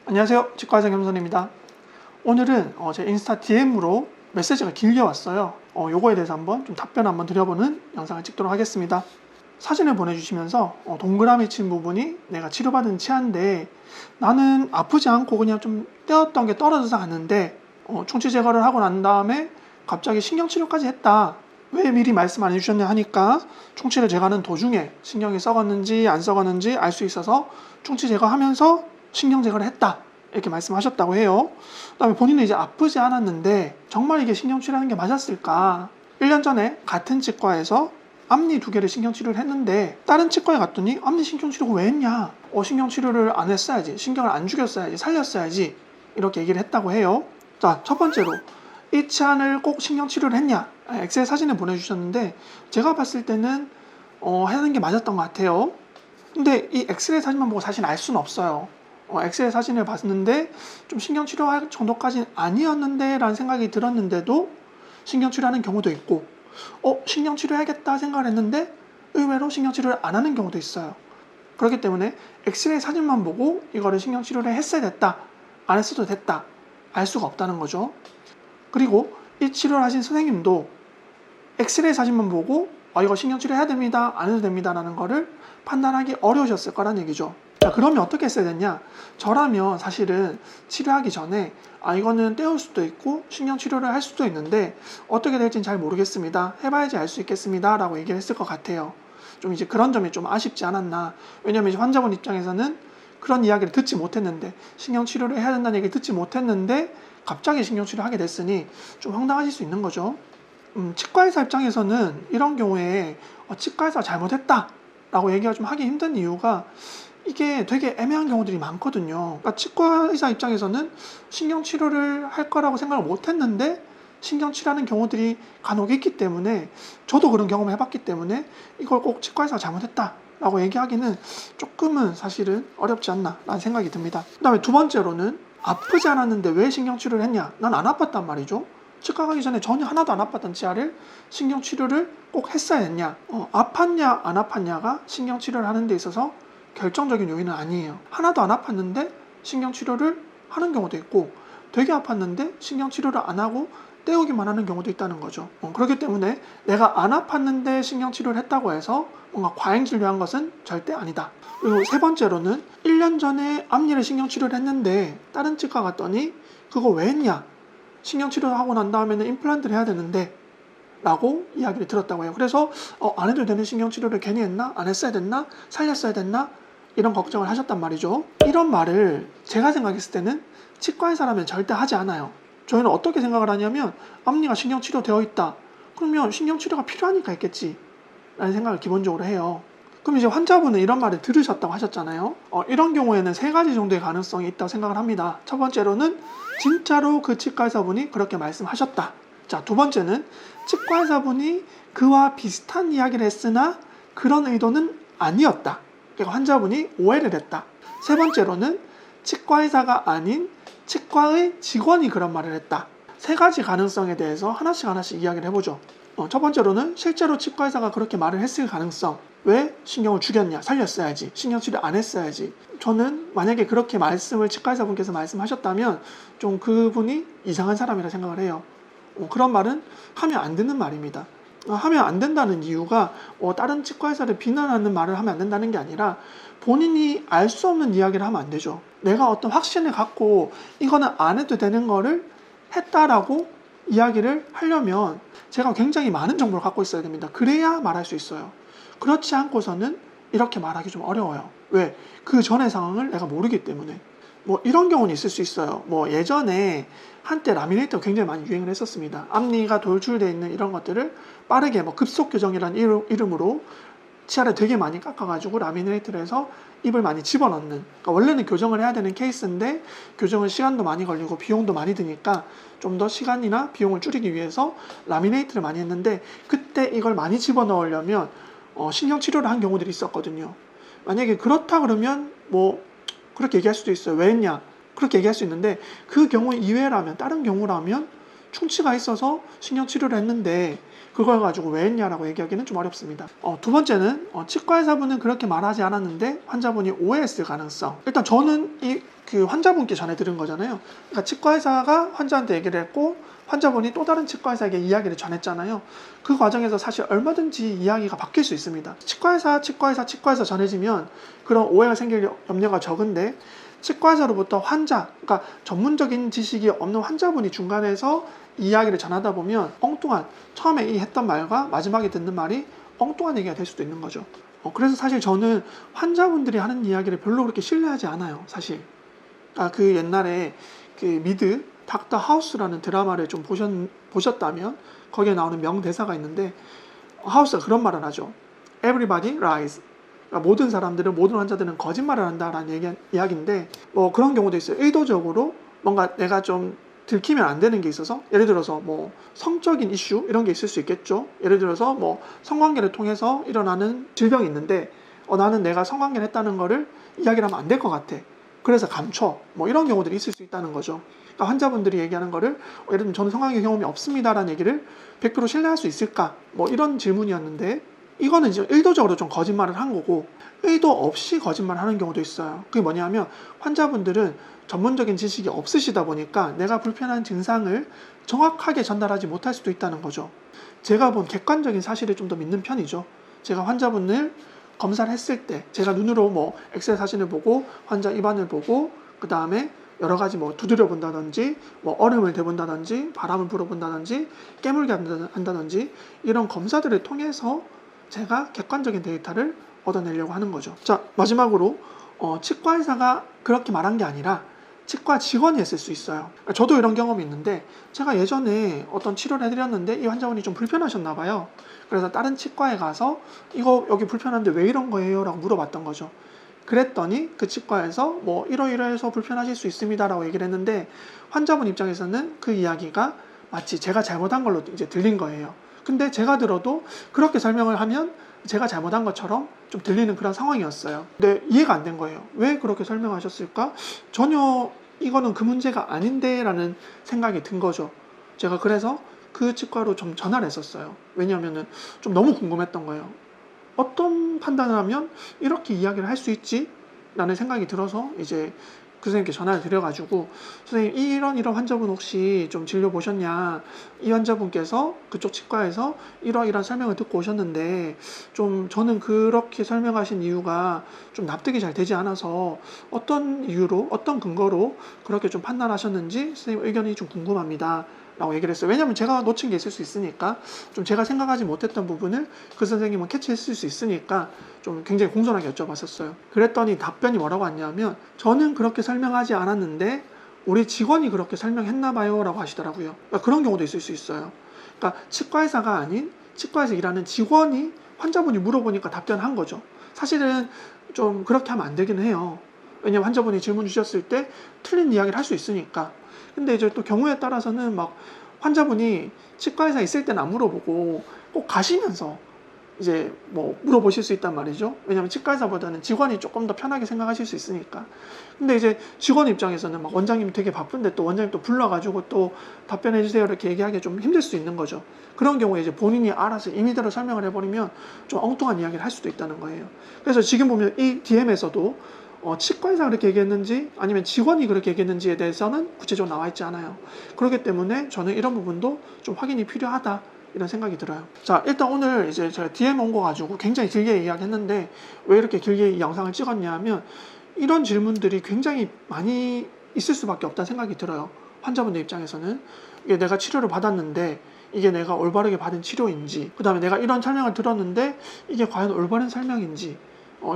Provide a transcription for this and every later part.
안녕하세요. 치과의사 겸손입니다. 오늘은 제 인스타 DM으로 메시지가 길게 왔어요. 요거에 대해서 한번 좀 답변 한번 드려보는 영상을 찍도록 하겠습니다. 사진을 보내주시면서 동그라미 친 부분이 내가 치료받은 치아인데 나는 아프지 않고 그냥 좀 떼었던 게 떨어져서 갔는데 충치 제거를 하고 난 다음에 갑자기 신경치료까지 했다. 왜 미리 말씀 안 해주셨냐 하니까 충치를 제거하는 도중에 신경이 썩었는지 안 썩었는지 알 수 있어서 충치 제거하면서 신경 제거를 했다. 이렇게 말씀하셨다고 해요. 그 다음에 본인은 이제 아프지 않았는데 정말 이게 신경치료하는 게 맞았을까? 1년 전에 같은 치과에서 앞니 2개를 신경치료를 했는데 다른 치과에 갔더니 앞니 신경치료가 왜 했냐? 신경치료를 안 했어야지. 신경을 안 죽였어야지. 살렸어야지. 이렇게 얘기를 했다고 해요. 자, 첫 번째로 이 치아를 꼭 신경치료를 했냐? 엑스레이 사진을 보내주셨는데 제가 봤을 때는 하는 게 맞았던 것 같아요. 근데 이 엑스레이 사진만 보고 사실 알 수는 없어요. 엑스레이 사진을 봤는데 좀 신경치료할 정도까지는 아니었는데 라는 생각이 들었는데도 신경치료하는 경우도 있고 신경치료해야겠다 생각을 했는데 의외로 신경치료를 안 하는 경우도 있어요. 그렇기 때문에 엑스레이 사진만 보고 이거를 신경치료를 했어야 됐다, 안 했어도 됐다 알 수가 없다는 거죠. 그리고 이 치료를 하신 선생님도 엑스레이 사진만 보고 이거 신경치료 해야 됩니다, 안 해도 됩니다 라는 거를 판단하기 어려우셨을 거란 얘기죠. 자, 그러면 어떻게 했어야 됐냐? 저라면 사실은 치료하기 전에 이거는 떼울 수도 있고 신경치료를 할 수도 있는데 어떻게 될지는 잘 모르겠습니다. 해봐야지 알 수 있겠습니다 라고 얘기를 했을 것 같아요. 좀 이제 그런 점이 좀 아쉽지 않았나. 왜냐면 이제 환자분 입장에서는 그런 이야기를 듣지 못했는데 신경치료를 해야 된다는 얘기를 듣지 못했는데 갑자기 신경치료 하게 됐으니 좀 황당하실 수 있는 거죠. 치과의사 입장에서는 이런 경우에 치과의사가 잘못했다 라고 얘기가 좀 하기 힘든 이유가 이게 되게 애매한 경우들이 많거든요. 그러니까 치과의사 입장에서는 신경치료를 할 거라고 생각을 못했는데 신경치료하는 경우들이 간혹 있기 때문에 저도 그런 경험을 해봤기 때문에 이걸 꼭 치과의사가 잘못했다 라고 얘기하기는 조금은 사실은 어렵지 않나 라는 생각이 듭니다. 그 다음에 두 번째로는 아프지 않았는데 왜 신경치료를 했냐? 난 안 아팠단 말이죠. 치과 가기 전에 전혀 하나도 안 아팠던 치아를 신경치료를 꼭 했어야 했냐? 아팠냐 안 아팠냐가 신경치료를 하는 데 있어서 결정적인 요인은 아니에요. 하나도 안 아팠는데 신경치료를 하는 경우도 있고 되게 아팠는데 신경치료를 안 하고 떼우기만 하는 경우도 있다는 거죠. 그렇기 때문에 내가 안 아팠는데 신경치료를 했다고 해서 뭔가 과잉진료한 것은 절대 아니다. 그리고 세 번째로는 1년 전에 앞니를 신경치료를 했는데 다른 치과 갔더니 그거 왜 했냐? 신경치료하고 난 다음에는 임플란트를 해야 되는데 라고 이야기를 들었다고 해요. 그래서 안 해도 되는 신경치료를 괜히 했나? 안 했어야 됐나? 살렸어야 됐나? 이런 걱정을 하셨단 말이죠. 이런 말을 제가 생각했을 때는 치과의사라면 절대 하지 않아요. 저희는 어떻게 생각을 하냐면 앞니가 신경치료 되어 있다. 그러면 신경치료가 필요하니까 했겠지 라는 생각을 기본적으로 해요. 그럼 이제 환자분은 이런 말을 들으셨다고 하셨잖아요. 이런 경우에는 3가지 정도의 가능성이 있다고 생각을 합니다. 첫 번째로는 진짜로 그 치과의사분이 그렇게 말씀하셨다. 자, 두 번째는 치과의사분이 그와 비슷한 이야기를 했으나 그런 의도는 아니었다. 그러니까 환자분이 오해를 했다. 세 번째로는 치과의사가 아닌 치과의 직원이 그런 말을 했다. 3가지 가능성에 대해서 하나씩 이야기를 해보죠. 첫 번째로는 실제로 치과의사가 그렇게 말을 했을 가능성. 왜 신경을 죽였냐? 살렸어야지. 신경치료 안 했어야지. 저는 만약에 그렇게 치과의사분께서 말씀하셨다면 좀 그분이 이상한 사람이라 생각을 해요. 그런 말은 하면 안 되는 말입니다. 하면 안 된다는 이유가 다른 치과의사를 비난하는 말을 하면 안 된다는 게 아니라 본인이 알 수 없는 이야기를 하면 안 되죠. 내가 어떤 확신을 갖고 이거는 안 해도 되는 거를 했다라고 이야기를 하려면 제가 굉장히 많은 정보를 갖고 있어야 됩니다. 그래야 말할 수 있어요. 그렇지 않고서는 이렇게 말하기 좀 어려워요. 왜? 그 전의 상황을 내가 모르기 때문에. 이런 경우는 있을 수 있어요. 예전에 한때 라미네이터가 굉장히 많이 유행을 했었습니다. 앞니가 돌출되어 있는 이런 것들을 빠르게 급속 교정이라는 이름으로 치아를 되게 많이 깎아가지고 라미네이트를 해서 입을 많이 집어넣는, 그러니까 원래는 교정을 해야 되는 케이스인데 교정은 시간도 많이 걸리고 비용도 많이 드니까 좀 더 시간이나 비용을 줄이기 위해서 라미네이트를 많이 했는데 그때 이걸 많이 집어넣으려면 신경치료를 한 경우들이 있었거든요. 만약에 그렇다 그러면 그렇게 얘기할 수도 있어요. 왜 했냐? 그렇게 얘기할 수 있는데 그 경우 이외라면, 다른 경우라면 충치가 있어서 신경치료를 했는데 그걸 가지고 왜 했냐라고 얘기하기는 좀 어렵습니다. 두 번째는 치과 의사분은 그렇게 말하지 않았는데 환자분이 오해했을 가능성. 일단 저는 그 환자분께 전해 들은 거잖아요. 그러니까 치과 의사가 환자한테 얘기를 했고 환자분이 또 다른 치과 의사에게 이야기를 전했잖아요. 그 과정에서 사실 얼마든지 이야기가 바뀔 수 있습니다. 치과 의사 전해지면 그런 오해가 생길 염려가 적은데 치과 의사로부터 환자, 그러니까 전문적인 지식이 없는 환자분이 중간에서 이야기를 전하다 보면 엉뚱한, 처음에 했던 말과 마지막에 듣는 말이 엉뚱한 얘기가 될 수도 있는 거죠. 그래서 사실 저는 환자분들이 하는 이야기를 별로 그렇게 신뢰하지 않아요, 사실. 그 옛날에 그 미드 닥터 하우스라는 드라마를 좀 보셨다면 거기에 나오는 명대사가 있는데 하우스가 그런 말을 하죠. Everybody lies. 그러니까 모든 사람들은, 모든 환자들은 거짓말을 한다라는 이야기인데 뭐 그런 경우도 있어요. 의도적으로 뭔가 내가 좀 들키면 안 되는 게 있어서, 예를 들어서 뭐 성적인 이슈 이런 게 있을 수 있겠죠. 예를 들어서 뭐 성관계를 통해서 일어나는 질병이 있는데 나는 내가 성관계를 했다는 거를 이야기를 하면 안 될 것 같아. 그래서 감춰. 뭐 이런 경우들이 있을 수 있다는 거죠. 그러니까 환자분들이 얘기하는 거를 예를 들면 저는 성관계 경험이 없습니다라는 얘기를 100% 신뢰할 수 있을까? 뭐 이런 질문이었는데 이거는 이제 의도적으로 좀 거짓말을 한 거고 의도 없이 거짓말을 하는 경우도 있어요. 그게 뭐냐면 환자분들은 전문적인 지식이 없으시다 보니까 내가 불편한 증상을 정확하게 전달하지 못할 수도 있다는 거죠. 제가 본 객관적인 사실을 좀 더 믿는 편이죠. 제가 환자분을 검사를 했을 때 제가 눈으로 뭐 엑스레이 사진을 보고 환자 입안을 보고 그 다음에 여러 가지 뭐 두드려 본다든지 뭐 얼음을 대본다든지 바람을 불어본다든지 깨물게 한다든지 이런 검사들을 통해서 제가 객관적인 데이터를 얻어내려고 하는 거죠. 자, 마지막으로 치과 의사가 그렇게 말한 게 아니라 치과 직원이 했을 수 있어요. 저도 이런 경험이 있는데 제가 예전에 어떤 치료를 해드렸는데 이 환자분이 좀 불편하셨나 봐요. 그래서 다른 치과에 가서 이거 여기 불편한데 왜 이런 거예요? 라고 물어봤던 거죠. 그랬더니 그 치과에서 뭐 이러이러해서 불편하실 수 있습니다 라고 얘기를 했는데 환자분 입장에서는 그 이야기가 마치 제가 잘못한 걸로 이제 들린 거예요. 근데 제가 들어도 그렇게 설명을 하면 제가 잘못한 것처럼 좀 들리는 그런 상황이었어요. 근데 이해가 안 된 거예요. 왜 그렇게 설명하셨을까? 전혀 이거는 그 문제가 아닌데 라는 생각이 든 거죠. 제가 그래서 그 치과로 좀 전화를 했었어요. 왜냐하면 좀 너무 궁금했던 거예요. 어떤 판단을 하면 이렇게 이야기를 할 수 있지? 라는 생각이 들어서 이제 그 선생님께 전화를 드려가지고 선생님 이런 환자분 혹시 좀 진료 보셨냐, 이 환자분께서 그쪽 치과에서 이러이러한 설명을 듣고 오셨는데 좀 저는 그렇게 설명하신 이유가 좀 납득이 잘 되지 않아서 어떤 이유로 어떤 근거로 그렇게 좀 판단하셨는지 선생님 의견이 좀 궁금합니다 라고 얘기를 했어요. 왜냐하면 제가 놓친 게 있을 수 있으니까, 좀 제가 생각하지 못했던 부분을 그 선생님은 캐치했을 수 있으니까 좀 굉장히 공손하게 여쭤봤었어요. 그랬더니 답변이 뭐라고 왔냐면 저는 그렇게 설명하지 않았는데 우리 직원이 그렇게 설명했나 봐요 라고 하시더라고요. 그러니까 그런 경우도 있을 수 있어요. 그러니까 치과의사가 아닌 치과에서 일하는 직원이 환자분이 물어보니까 답변한 거죠. 사실은 좀 그렇게 하면 안 되긴 해요. 왜냐면 환자분이 질문 주셨을 때 틀린 이야기를 할 수 있으니까. 근데 이제 또 경우에 따라서는 막 환자분이 치과의사 있을 때는 안 물어보고 꼭 가시면서 이제 뭐 물어보실 수 있단 말이죠. 왜냐면 치과의사보다는 직원이 조금 더 편하게 생각하실 수 있으니까. 근데 이제 직원 입장에서는 막 원장님 되게 바쁜데 또 원장님 또 불러가지고 또 답변해 주세요 이렇게 얘기하기 좀 힘들 수 있는 거죠. 그런 경우에 이제 본인이 알아서 임의대로 설명을 해버리면 좀 엉뚱한 이야기를 할 수도 있다는 거예요. 그래서 지금 보면 이 DM에서도 치과의사가 그렇게 얘기했는지 아니면 직원이 그렇게 얘기했는지에 대해서는 구체적으로 나와 있지 않아요. 그렇기 때문에 저는 이런 부분도 좀 확인이 필요하다 이런 생각이 들어요. 자, 일단 오늘 이제 제가 DM 온 거 가지고 굉장히 길게 이야기했는데 왜 이렇게 길게 이 영상을 찍었냐 하면 이런 질문들이 굉장히 많이 있을 수밖에 없다는 생각이 들어요. 환자분들 입장에서는 이게 내가 치료를 받았는데 이게 내가 올바르게 받은 치료인지, 그 다음에 내가 이런 설명을 들었는데 이게 과연 올바른 설명인지,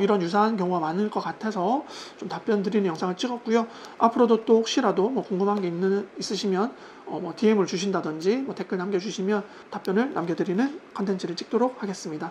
이런 유사한 경우가 많을 것 같아서 좀 답변 드리는 영상을 찍었고요. 앞으로도 또 혹시라도 뭐 궁금한 게 있으시면 뭐 DM을 주신다든지 뭐 댓글 남겨주시면 답변을 남겨드리는 컨텐츠를 찍도록 하겠습니다.